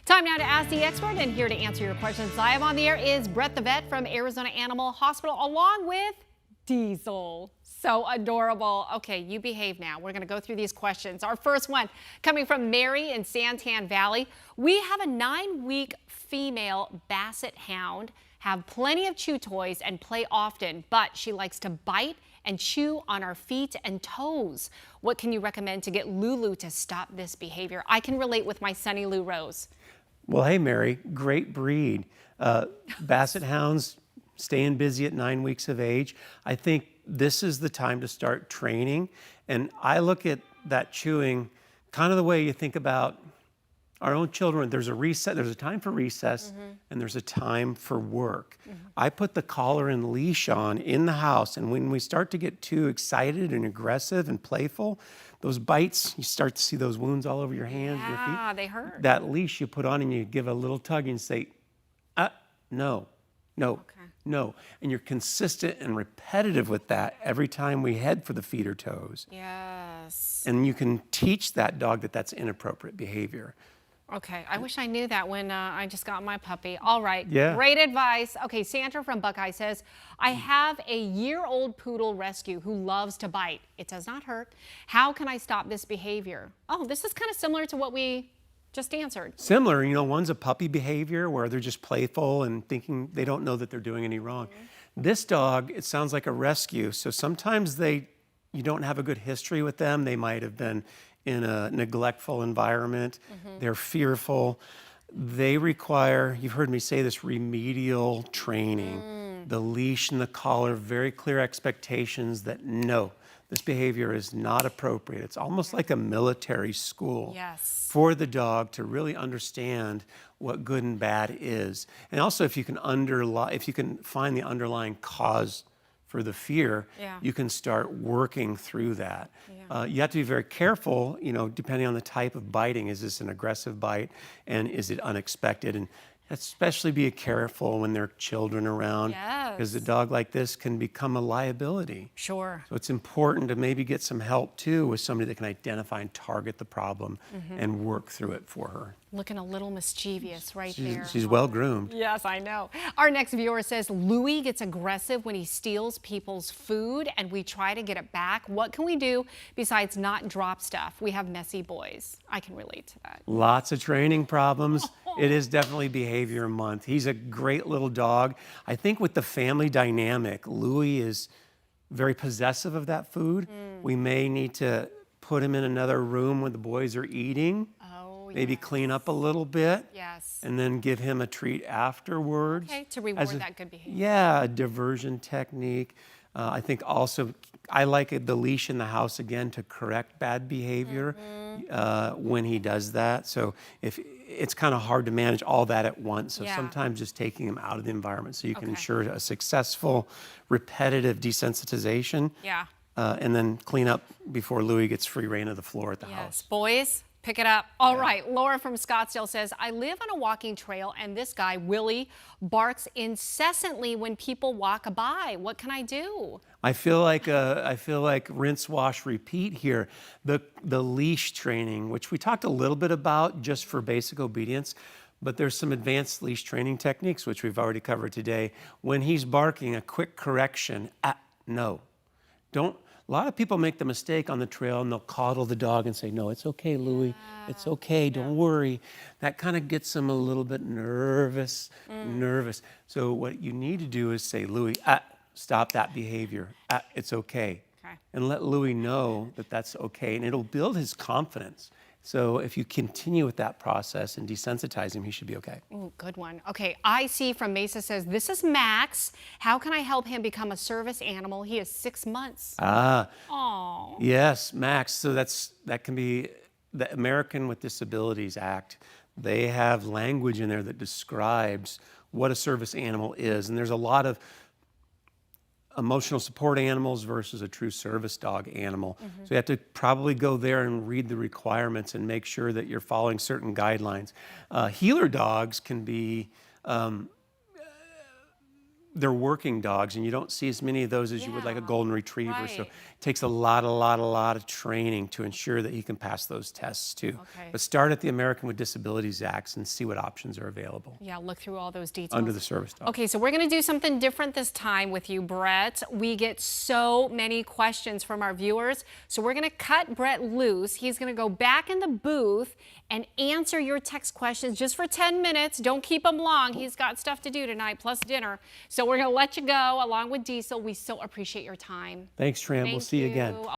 Time now to ask the expert, and here to answer your questions live on the air is Brett the vet from Arizona Animal Hospital, along with Diesel. So adorable. Okay, you behave now. We're going to go through these questions. Our first one coming from Mary in Santan Valley. We have a 9-week female basset hound, have plenty of chew toys and play often, but she likes to bite and chew on our feet and toes. What can you recommend to get Lulu to stop this behavior? I can relate with my Sunny Lou Rose. Well, hey, Mary, great breed. Basset hounds staying busy at 9 weeks of age. I think this is the time to start training. And I look at that chewing kind of the way you think about our own children. There's a reset, there's a time for recess, and there's a time for work. I put the collar and leash on in the house, and when we start to get too excited and aggressive and playful, those bites, you start to see those wounds all over your hands, your feet. Yeah, they hurt. That leash you put on and you give a little tug and say, no, no, no. And you're consistent and repetitive with that every time we head for the feet or toes. Yes. And you can teach that dog that that's inappropriate behavior. Okay, I wish I knew that when I just got my puppy. All right, Yeah. Great advice. Okay, Sandra from Buckeye says, I have a year-old poodle rescue who loves to bite. It does not hurt. How can I stop this behavior? Oh, this is kind of similar to what we just answered. Similar, one's a puppy behavior where they're just playful and thinking they don't know that they're doing any wrong. This dog, it sounds like a rescue. So sometimes you don't have a good history with them. They might have been in a neglectful environment. They're fearful. They require, you've heard me say this, remedial training. The leash and the collar, very clear expectations that no, this behavior is not appropriate. It's almost like a military school for the dog to really understand what good and bad is. And also if you can find the underlying cause for the fear, you can start working through that. You have to be very careful, depending on the type of biting. Is this an aggressive bite, and is it unexpected? And especially be careful when there are children around, because a dog like this can become a liability. Sure. So it's important to maybe get some help too with somebody that can identify and target the problem and work through it for her. Looking a little mischievous there. She's well groomed. Yes, I know. Our next viewer says, Louie gets aggressive when he steals people's food and we try to get it back. What can we do besides not drop stuff? We have messy boys. I can relate to that. Lots of training problems. It is definitely behavior month. He's a great little dog. I think with the family dynamic, Louie is very possessive of that food. We may need to put him in another room when the boys are eating. Maybe clean up a little bit. And then give him a treat afterwards. Okay, to reward that good behavior. Yeah, a diversion technique. I think also, I like the leash in the house again to correct bad behavior when he does that. So if it's kind of hard to manage all that at once. So sometimes just taking him out of the environment so you can ensure a successful, repetitive desensitization. And then clean up before Louie gets free reign of the floor at the house. Boys, pick it up. All right, Laura from Scottsdale says, I live on a walking trail and this guy, Willie, barks incessantly when people walk by. What can I do? I feel like rinse, wash, repeat here. The leash training, which we talked a little bit about just for basic obedience, but there's some advanced leash training techniques, which we've already covered today. When he's barking, a quick correction, no. A lot of people make the mistake on the trail and they'll coddle the dog and say, no, it's okay, Louie. It's okay, don't worry. That kind of gets them a little bit nervous. So what you need to do is say, Louie, stop that behavior. It's okay. And let Louie know that that's okay. And it'll build his confidence. So if you continue with that process and desensitize him, he should be okay. Ooh, good one. Okay, IC from Mesa says, this is Max. How can I help him become a service animal? He is 6 months. Aww. Yes, Max. So that can be the American with Disabilities Act. They have language in there that describes what a service animal is. And there's a lot of emotional support animals versus a true service dog animal. So you have to probably go there and read the requirements and make sure that you're following certain guidelines. Healer dogs can be they're working dogs, and you don't see as many of those as you would like a Yeah, golden retriever. So right. it takes a lot of training to ensure that he can pass those tests too. Okay. But start at the American with Disabilities Acts and see what options are available Yeah, look through all those details. under the service dog. Okay, so we're going to do something different this time with you, Brett. We get so many questions from our viewers, so we're going to cut Brett loose. He's going to go back in the booth and answer your text questions just for 10 minutes. Don't keep him long. He's got stuff to do tonight, plus dinner. So we're going to let you go along with Diesel. We so appreciate your time. Thanks, Tram. We'll Thank see you again. you.